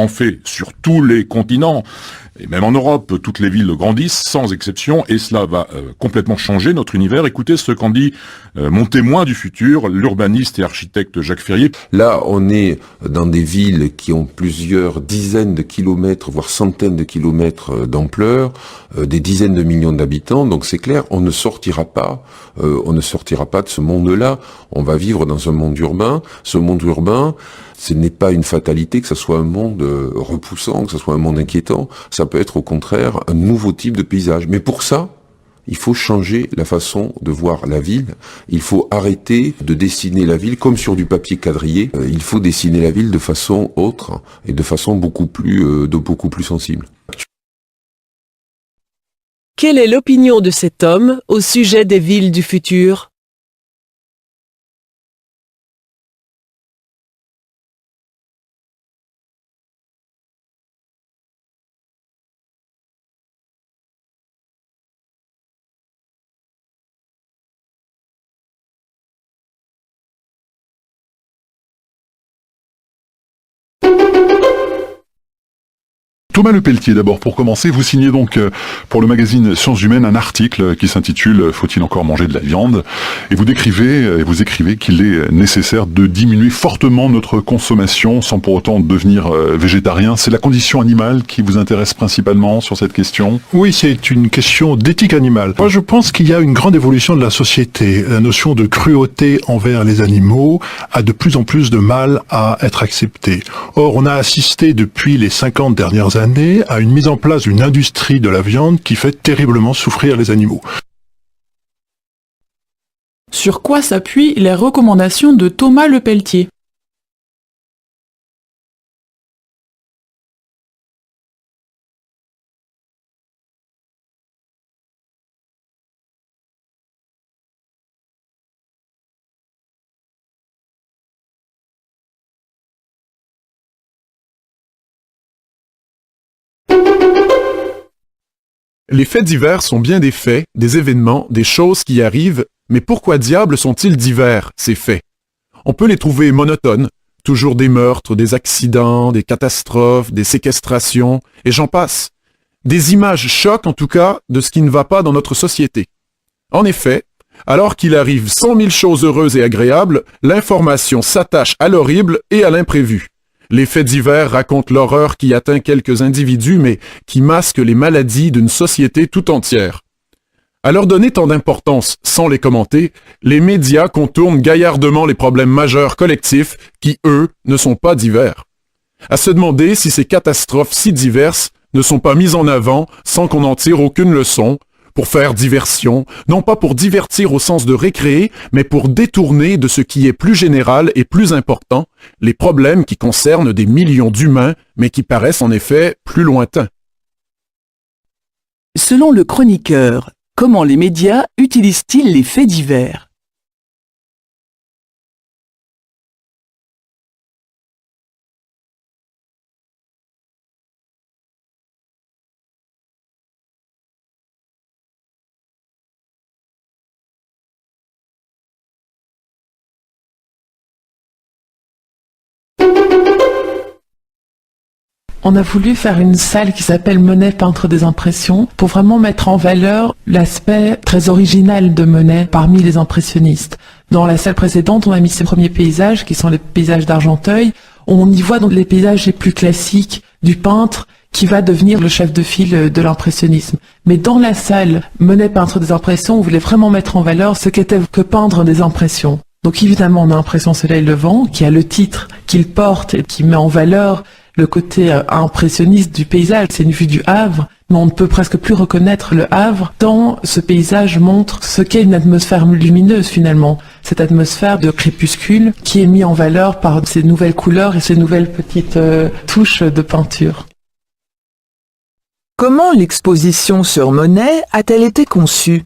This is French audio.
en fait sur tous les continents, et même en Europe, toutes les villes grandissent sans exception, et cela va complètement changer notre univers. Écoutez ce qu'en dit mon témoin du futur, l'urbaniste et architecte Jacques Ferrier. Là, on est dans des villes qui ont plusieurs dizaines de kilomètres, voire centaines de kilomètres d'ampleur, des dizaines de millions d'habitants, donc c'est clair, on ne sortira pas de ce monde-là. On va vivre dans un monde urbain. Ce monde urbain, ce n'est pas une fatalité que ce soit un monde repoussant, que ce soit un monde inquiétant. Ça peut être au contraire un nouveau type de paysage. Mais pour ça, il faut changer la façon de voir la ville. Il faut arrêter de dessiner la ville comme sur du papier quadrillé. Il faut dessiner la ville de façon autre et de façon beaucoup plus sensible. Quelle est l'opinion de cet homme au sujet des villes du futur ? Thomas Lepelletier, d'abord, pour commencer, vous signez donc pour le magazine Sciences Humaines un article qui s'intitule « Faut-il encore manger de la viande ?» et vous écrivez qu'il est nécessaire de diminuer fortement notre consommation sans pour autant devenir végétarien. C'est la condition animale qui vous intéresse principalement sur cette question ? Oui, c'est une question d'éthique animale. Moi, je pense qu'il y a une grande évolution de la société. La notion de cruauté envers les animaux a de plus en plus de mal à être acceptée. Or, on a assisté depuis les 50 dernières années à une mise en place d'une industrie de la viande qui fait terriblement souffrir les animaux. Sur quoi s'appuient les recommandations de Thomas Lepelletier ? Les faits divers sont bien des faits, des événements, des choses qui arrivent, mais pourquoi diable sont-ils divers, ces faits? On peut les trouver monotones, toujours des meurtres, des accidents, des catastrophes, des séquestrations, et j'en passe. Des images choquent en tout cas de ce qui ne va pas dans notre société. En effet, alors qu'il arrive 100 000 choses heureuses et agréables, l'information s'attache à l'horrible et à l'imprévu. Les faits divers racontent l'horreur qui atteint quelques individus, mais qui masque les maladies d'une société tout entière. À leur donner tant d'importance sans les commenter, les médias contournent gaillardement les problèmes majeurs collectifs qui, eux, ne sont pas divers. À se demander si ces catastrophes si diverses ne sont pas mises en avant sans qu'on en tire aucune leçon, pour faire diversion, non pas pour divertir au sens de récréer, mais pour détourner de ce qui est plus général et plus important, les problèmes qui concernent des millions d'humains, mais qui paraissent en effet plus lointains. Selon le chroniqueur, comment les médias utilisent-ils les faits divers ? On a voulu faire une salle qui s'appelle Monet, peintre des impressions, pour vraiment mettre en valeur l'aspect très original de Monet parmi les impressionnistes. Dans la salle précédente, on a mis ses premiers paysages, qui sont les paysages d'Argenteuil. On y voit donc les paysages les plus classiques du peintre, qui va devenir le chef de file de l'impressionnisme. Mais dans la salle Monet, peintre des impressions, on voulait vraiment mettre en valeur ce qu'était que peindre des impressions. Donc évidemment, on a Impression Soleil Levant, qui a le titre qu'il porte et qui met en valeur le côté impressionniste du paysage. C'est une vue du Havre, mais on ne peut presque plus reconnaître le Havre tant ce paysage montre ce qu'est une atmosphère lumineuse finalement. Cette atmosphère de crépuscule qui est mise en valeur par ces nouvelles couleurs et ces nouvelles petites touches de peinture. Comment l'exposition sur Monet a-t-elle été conçue ?